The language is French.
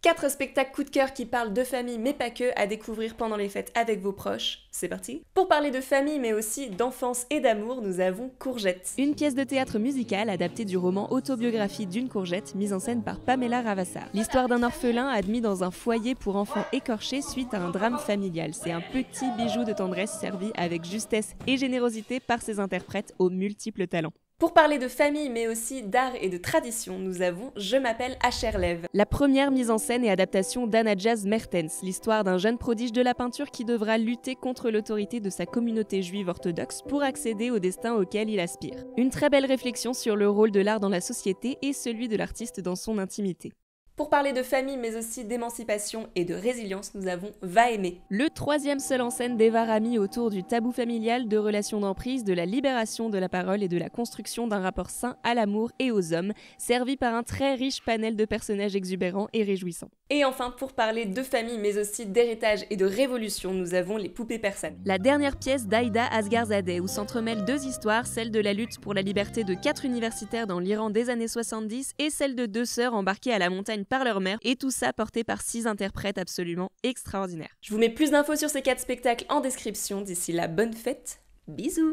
4 spectacles coup de cœur qui parlent de famille mais pas que, à découvrir pendant les fêtes avec vos proches. C'est parti. Pour parler de famille mais aussi d'enfance et d'amour, nous avons Courgette. Une pièce de théâtre musicale adaptée du roman Autobiographie d'une courgette, mise en scène par Pamela Ravassar. L'histoire d'un orphelin admis dans un foyer pour enfants écorchés suite à un drame familial. C'est un petit bijou de tendresse servi avec justesse et générosité par ses interprètes aux multiples talents. Pour parler de famille mais aussi d'art et de tradition, nous avons Je m'appelle Asherlev. La première mise en scène et adaptation d'Anadjaz Mertens, l'histoire d'un jeune prodige de la peinture qui devra lutter contre l'autorité de sa communauté juive orthodoxe pour accéder au destin auquel il aspire. Une très belle réflexion sur le rôle de l'art dans la société et celui de l'artiste dans son intimité. Pour parler de famille mais aussi d'émancipation et de résilience, nous avons Va aimer. Le troisième seul en scène d'Eva Rami autour du tabou familial, de relations d'emprise, de la libération de la parole et de la construction d'un rapport sain à l'amour et aux hommes, servi par un très riche panel de personnages exubérants et réjouissants. Et enfin, pour parler de famille mais aussi d'héritage et de révolution, nous avons Les poupées persanes. La dernière pièce d'Aïda Asgharzadeh, où s'entremêlent deux histoires, celle de la lutte pour la liberté de 4 universitaires dans l'Iran des années 70 et celle de 2 sœurs embarquées à la montagne par leur mère, et tout ça porté par 6 interprètes absolument extraordinaires. Je vous mets plus d'infos sur ces 4 spectacles en description. D'ici là, bonne fête, bisous!